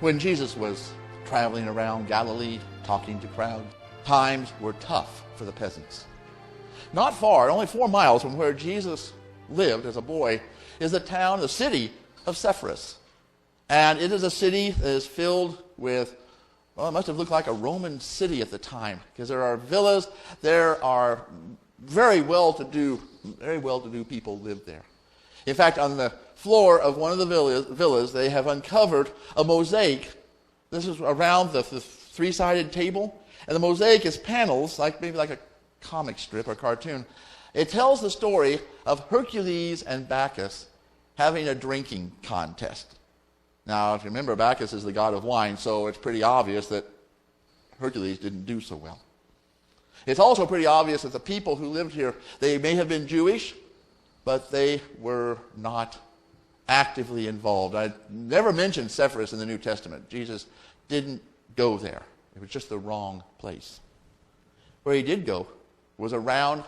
When Jesus was traveling around Galilee, talking to crowds, times were tough for the peasants. Not far, only 4 miles from where Jesus lived as a boy, is the city of Sepphoris. And it is a city that is filled with, well, it must have looked like a Roman city at the time, because there are villas, there are very well-to-do people live there. In fact, on the floor of one of the villas, they have uncovered a mosaic. This is around the three-sided table, and the mosaic is panels, maybe like a comic strip or cartoon. It tells the story of Hercules and Bacchus having a drinking contest. Now, if you remember, Bacchus is the god of wine, so it's pretty obvious that Hercules didn't do so well. It's also pretty obvious that the people who lived here, they may have been Jewish, but they were not actively involved. I never mentioned Sepphoris in the New Testament. Jesus didn't go there. It was just the wrong place. Where he did go was around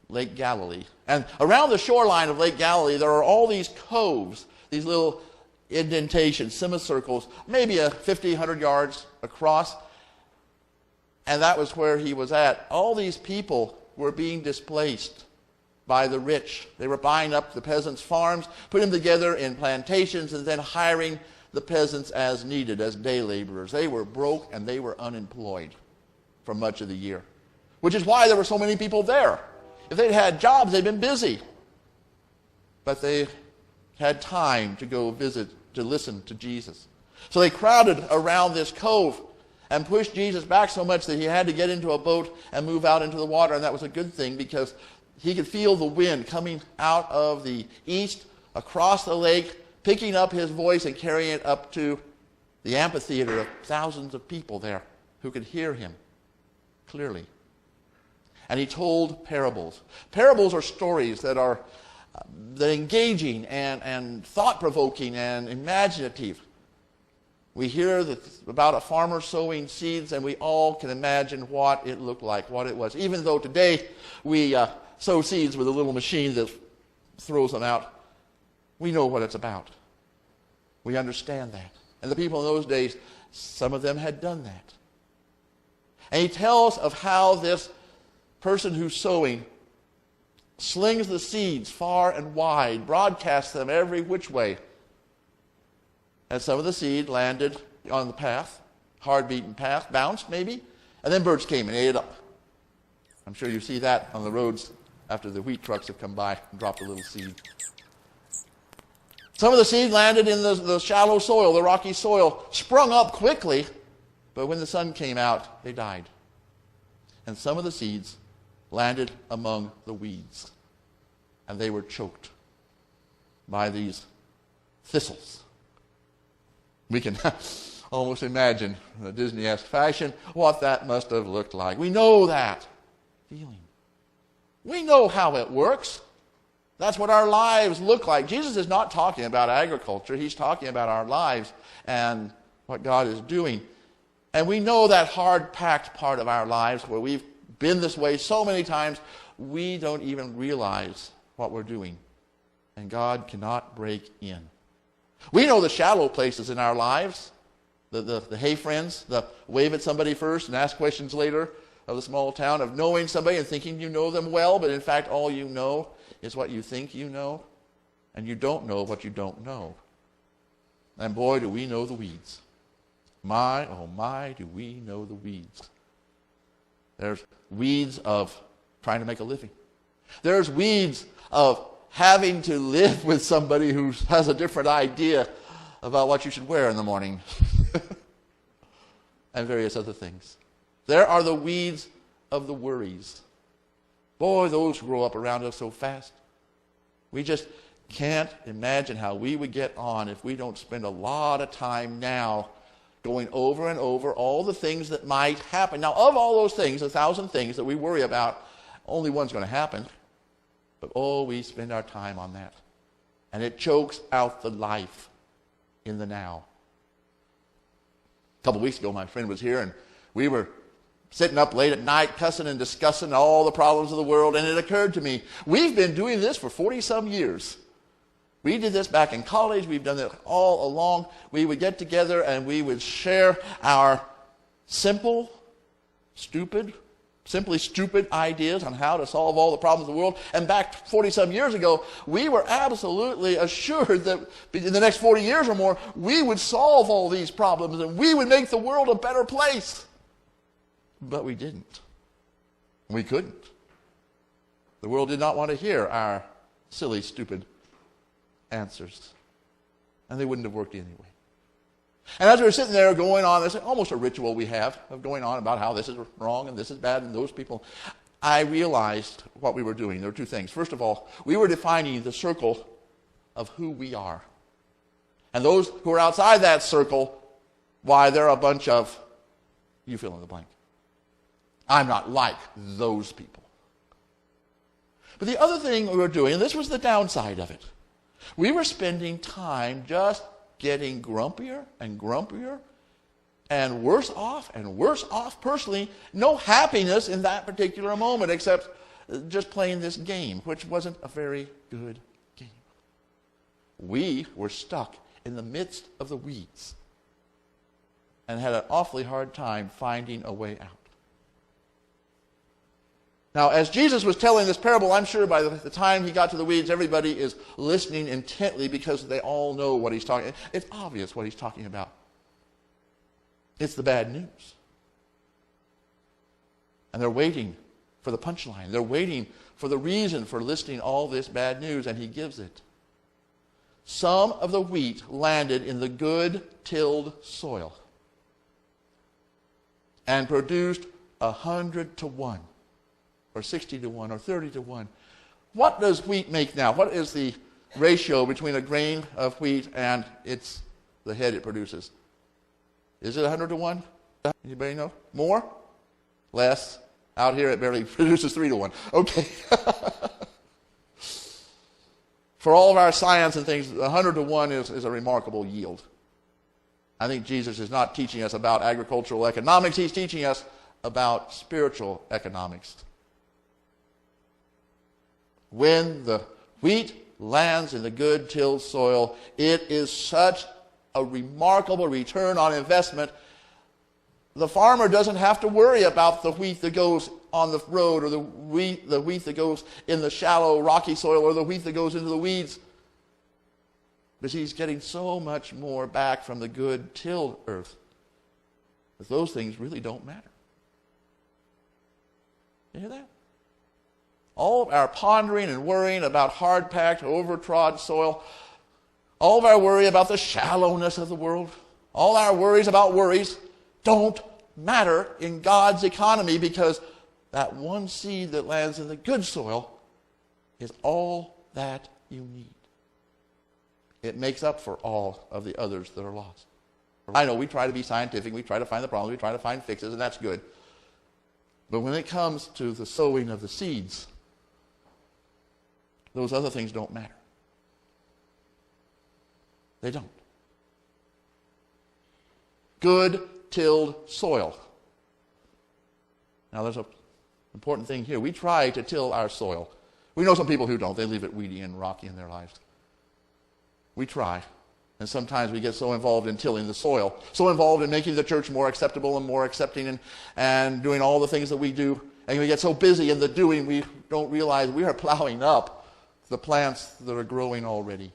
Lake Galilee. And around the shoreline of Lake Galilee, there are all these coves, these little indentations, semicircles, maybe 50, 100 yards across. And that was where he was at. All these people were being displaced by the rich. They were buying up the peasants' farms, putting them together in plantations, and then hiring the peasants as needed, as day laborers. They were broke and they were unemployed for much of the year, which is why there were so many people there. If they'd had jobs, they'd been busy. But they had time to go visit, to listen to Jesus. So they crowded around this cove and pushed Jesus back so much that he had to get into a boat and move out into the water. And that was a good thing, because he could feel the wind coming out of the east across the lake, picking up his voice and carrying it up to the amphitheater of thousands of people there who could hear him clearly. And he told parables. Parables are stories that are engaging and thought-provoking and imaginative. We hear about a farmer sowing seeds, and we all can imagine what it looked like, what it was. Even though today we sow seeds with a little machine that throws them out, we know what it's about. We understand that. And the people in those days, some of them had done that. And he tells of how this person who's sowing slings the seeds far and wide, broadcasts them every which way. And some of the seed landed on the path, hard-beaten path, bounced maybe, and then birds came and ate it up. I'm sure you see that on the roads after the wheat trucks have come by and dropped a little seed. Some of the seed landed in the shallow soil, the rocky soil, sprung up quickly, but when the sun came out, they died. And some of the seeds landed among the weeds, and they were choked by these thistles. We can almost imagine, in a Disney-esque fashion, what that must have looked like. We know that feeling. We know how it works. That's what our lives look like. Jesus is not talking about agriculture. He's talking about our lives and what God is doing. And we know that hard-packed part of our lives where we've been this way so many times, we don't even realize what we're doing. And God cannot break in. We know the shallow places in our lives, the hey friends, the wave at somebody first and ask questions later, of the small town, of knowing somebody and thinking you know them well, but in fact all you know is what you think you know, and you don't know what you don't know. And boy, do we know the weeds. My, oh my, do we know the weeds. There's weeds of trying to make a living. There's weeds of having to live with somebody who has a different idea about what you should wear in the morning. And various other things. There are the weeds of the worries. Boy, those grow up around us so fast. We just can't imagine how we would get on if we don't spend a lot of time now going over and over all the things that might happen. Now, of all those things, 1,000 things that we worry about, only one's going to happen. But oh, we spend our time on that. And it chokes out the life in the now. A couple weeks ago, my friend was here, and we were sitting up late at night, cussing and discussing all the problems of the world, and it occurred to me, we've been doing this for 40-some years. We did this back in college. We've done it all along. We would get together and we would share our simply stupid ideas on how to solve all the problems of the world. And back 40-some years ago, we were absolutely assured that in the next 40 years or more, we would solve all these problems and we would make the world a better place. But we didn't. We couldn't. The world did not want to hear our silly, stupid answers. And they wouldn't have worked anyway. And as we were sitting there going on, it's almost a ritual we have of going on about how this is wrong and this is bad and those people, I realized what we were doing. There were two things. First of all, we were defining the circle of who we are. And those who are outside that circle, why, they're a bunch of, you fill in the blank. I'm not like those people. But the other thing we were doing, and this was the downside of it, we were spending time just getting grumpier and grumpier and worse off personally. No happiness in that particular moment except just playing this game, which wasn't a very good game. We were stuck in the midst of the weeds and had an awfully hard time finding a way out. Now, as Jesus was telling this parable, I'm sure by the time he got to the weeds, everybody is listening intently because they all know what he's talking about. It's obvious what he's talking about. It's the bad news. And they're waiting for the punchline. They're waiting for the reason for listing all this bad news, and he gives it. Some of the wheat landed in the good tilled soil and produced 100 to 1. Or 60 to 1, or 30 to 1. What does wheat make now? What is the ratio between a grain of wheat and the head it produces? Is it 100 to 1? Anybody know? More? Less? Out here it barely produces 3 to 1. Okay. For all of our science and things, 100 to 1 is a remarkable yield. I think Jesus is not teaching us about agricultural economics. He's teaching us about spiritual economics. When the wheat lands in the good tilled soil, it is such a remarkable return on investment. The farmer doesn't have to worry about the wheat that goes on the road, or the wheat that goes in the shallow, rocky soil, or the wheat that goes into the weeds. Because he's getting so much more back from the good tilled earth that those things really don't matter. You hear that? All of our pondering and worrying about hard-packed, overtrod soil, all of our worry about the shallowness of the world, all our worries about worries don't matter in God's economy, because that one seed that lands in the good soil is all that you need. It makes up for all of the others that are lost. I know we try to be scientific, we try to find the problem, we try to find fixes, and that's good. But when it comes to the sowing of the seeds, those other things don't matter. They don't. Good tilled soil. Now there's an important thing here. We try to till our soil. We know some people who don't. They leave it weedy and rocky in their lives. We try. And sometimes we get so involved in tilling the soil, so involved in making the church more acceptable and more accepting and doing all the things that we do. And we get so busy in the doing, we don't realize we are plowing up the plants that are growing already.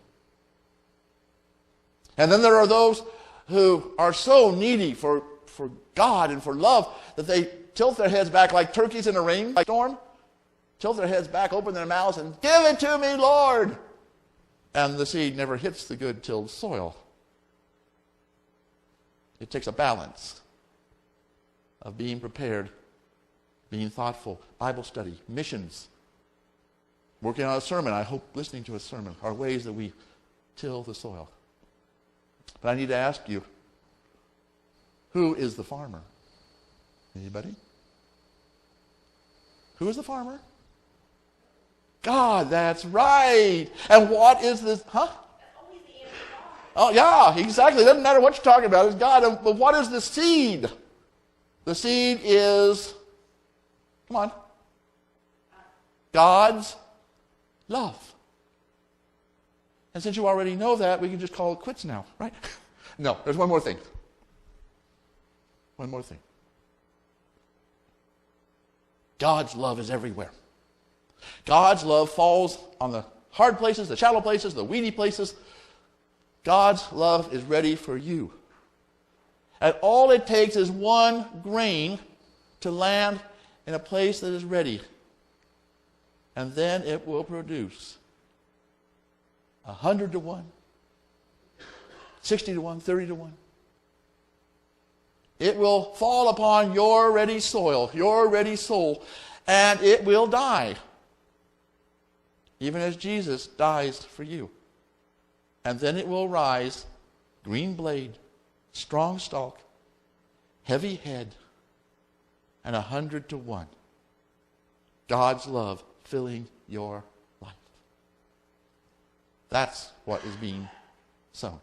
And then there are those who are so needy for God and for love that they tilt their heads back like turkeys in a rainstorm, tilt their heads back, open their mouths, and give it to me, Lord. And the seed never hits the good tilled soil. It takes a balance of being prepared, being thoughtful, Bible study, missions, working on a sermon, I hope listening to a sermon, are ways that we till the soil. But I need to ask you, who is the farmer? Anybody? Who is the farmer? God, that's right. And what is this? Oh, yeah, exactly. It doesn't matter what you're talking about. It's God. But what is the seed? The seed is, come on, God's love. And since you already know that, we can just call it quits now, right? No, there's one more thing. One more thing. God's love is everywhere. God's love falls on the hard places, the shallow places, the weedy places. God's love is ready for you. And all it takes is one grain to land in a place that is ready. And then it will produce 100 to 1, 60 to 1, 30 to 1. It will fall upon your ready soil, your ready soul, and it will die. Even as Jesus dies for you. And then it will rise, green blade, strong stalk, heavy head, and 100 to 1. God's love filling your life. That's what is being sown.